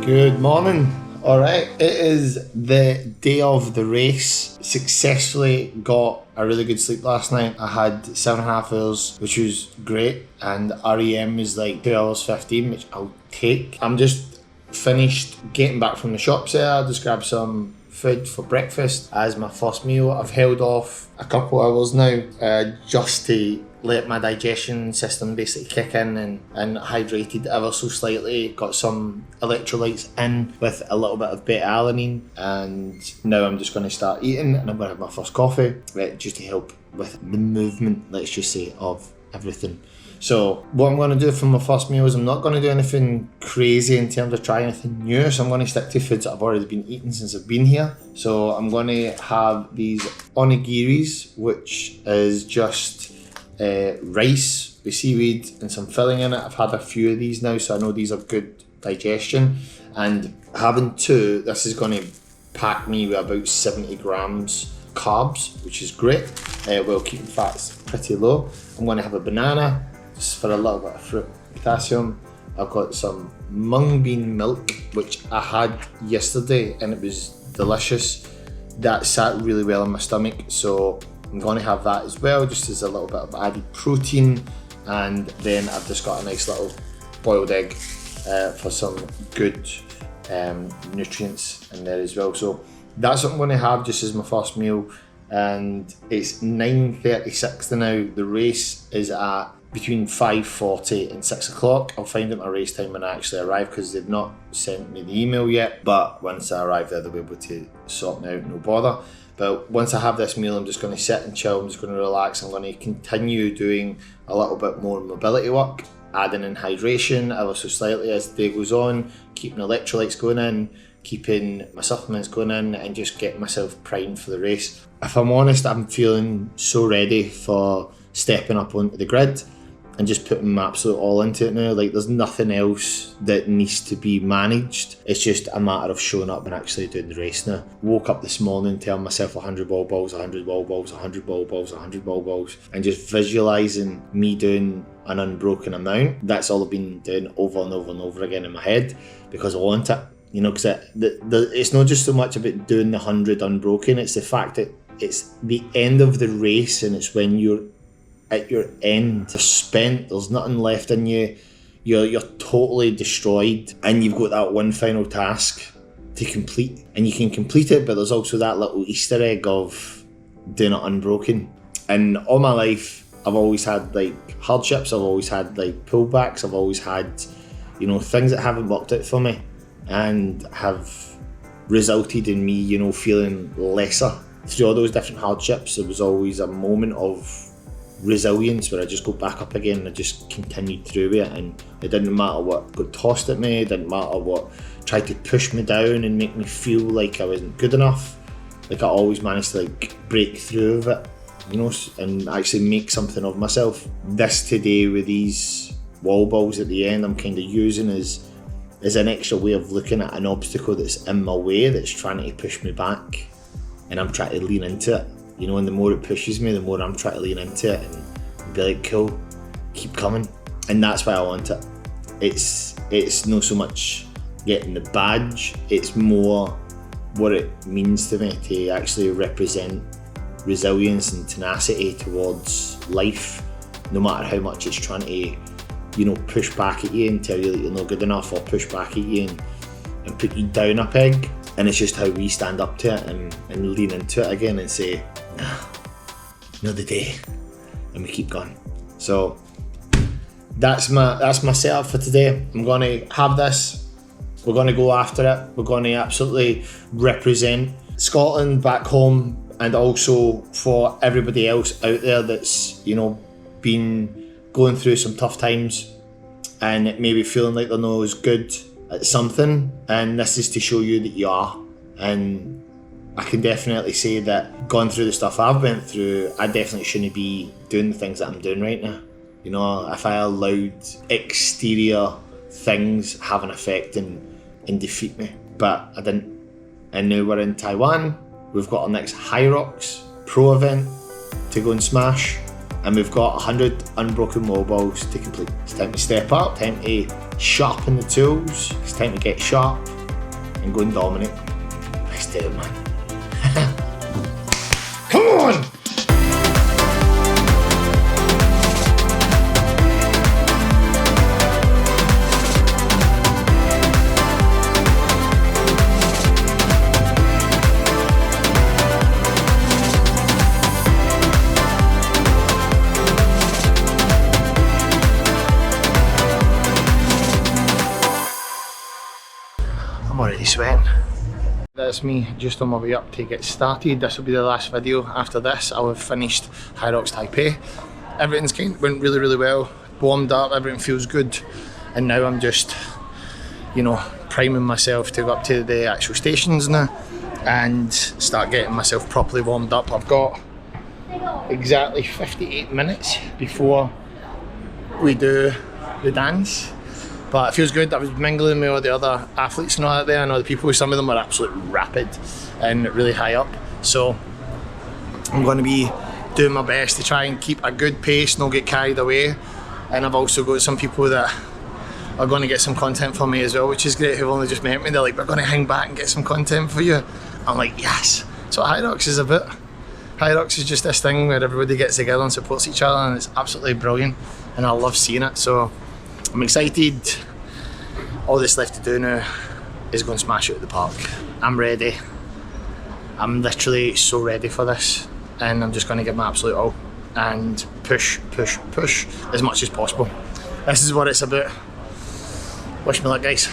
Good morning. Alright, it is the day of the race. Successfully got a really good sleep last night. I had 7.5 hours, which was great, and REM is like 2 hours 15, which I'll take. I'm just finished getting back from the shops there. I just grabbed some food for breakfast as my first meal. I've held off a couple hours now just to let my digestion system basically kick in and hydrated ever so slightly. Got some electrolytes in with a little bit of beta-alanine, and now I'm just going to start eating, and I'm going to have my first coffee just to help with the movement, let's just say, of everything. So what I'm going to do for my first meal is I'm not going to do anything crazy in terms of trying anything new, so I'm going to stick to foods that I've already been eating since I've been here. So I'm going to have these onigiris, which is just rice with seaweed and some filling in it. I've had a few of these now, so I know these are good digestion, and having two, this is going to pack me with about 70 grams carbs, which is great, while keeping fats pretty low. I'm going to have a banana just for a little bit of fruit potassium. I've got some mung bean milk, which I had yesterday and it was delicious. That sat really well in my stomach, so I'm going to have that as well, just as a little bit of added protein. And then I've just got a nice little boiled egg for some good nutrients in there as well. So that's what I'm going to have just as my first meal. And it's 9:36 now. The race is at between 5:40 and 6 o'clock. I'll find out my race time when I actually arrive, because they've not sent me the email yet, but once I arrive there they'll be able to sort me out, no bother. But once I have this meal, I'm just going to sit and chill, I'm just going to relax. I'm going to continue doing a little bit more mobility work, adding in hydration ever so slightly as the day goes on, keeping electrolytes going in, keeping my supplements going in, and just getting myself primed for the race. If I'm honest, I'm feeling so ready for stepping up onto the grid and just putting my absolute all into it now. Like, there's nothing else that needs to be managed. It's just a matter of showing up and actually doing the race now. Woke up this morning telling myself 100 ball balls, 100 ball balls, 100 ball balls, 100 ball balls, and just visualising me doing an unbroken amount. That's all I've been doing over and over and over again in my head, because I want it. You know, because it's not just so much about doing the 100 unbroken, it's the fact that it's the end of the race, and it's when you're at your end, you're spent, there's nothing left in you, you're totally destroyed, and you've got that one final task to complete, and you can complete it, but there's also that little Easter egg of doing it unbroken. And all my life I've always had like hardships, I've always had like pullbacks, I've always had, you know, things that haven't worked out for me and have resulted in me, you know, feeling lesser. Through all those different hardships, there was always a moment of resilience where I just go back up again and I just continued through it, and it didn't matter what got tossed at me, it didn't matter what tried to push me down and make me feel like I wasn't good enough. Like, I always managed to like break through of it, you know, and actually make something of myself. This today with these wall balls at the end, I'm kind of using as an extra way of looking at an obstacle that's in my way, that's trying to push me back, and I'm trying to lean into it. You know, and the more it pushes me, the more I'm trying to lean into it and be like, cool, keep coming. And that's why I want it. It's not so much getting the badge, it's more what it means to me to actually represent resilience and tenacity towards life, no matter how much it's trying to, you know, push back at you and tell you that you're not good enough, or push back at you and put you down a peg. And it's just how we stand up to it and lean into it again and say, nah, another day, and we keep going. So that's my setup for today. I'm going to have this, we're going to go after it, we're going to absolutely represent Scotland back home, and also for everybody else out there that's, you know, been going through some tough times and maybe feeling like they're not as good at something, and this is to show you that you are. And I can definitely say that going through the stuff I've went through, I definitely shouldn't be doing the things that I'm doing right now. You know, if I allowed exterior things have an effect and defeat me, but I didn't. And now we're in Taiwan, we've got our next HYROX Pro event to go and smash, and we've got 100 unbroken wall balls to complete. It's time to step up, time to sharpen the tools, it's time to get sharp, and go and dominate. Let's do it, man. Come on! I'm already sweating. That's me just on my way up to get started. This will be the last video. After this, I'll have finished HYROX Taipei. Everything's went really, really well. Warmed up, everything feels good. And now I'm just, you know, priming myself to go up to the actual stations now and start getting myself properly warmed up. I've got exactly 58 minutes before we do the dance. But it feels good. I was mingling with all the other athletes and all that there. I know the people, some of them are absolutely rapid and really high up. So I'm going to be doing my best to try and keep a good pace, not get carried away. And I've also got some people that are going to get some content for me as well, which is great, who've only just met me. They're like, we're going to hang back and get some content for you. I'm like, yes. That's what HYROX is about. HYROX is just this thing where everybody gets together and supports each other, and it's absolutely brilliant. And I love seeing it. So I'm excited. All that's left to do now is go and smash it at the park. I'm ready. I'm literally so ready for this, and I'm just going to give my absolute all and push as much as possible. This is what it's about. Wish me luck, guys.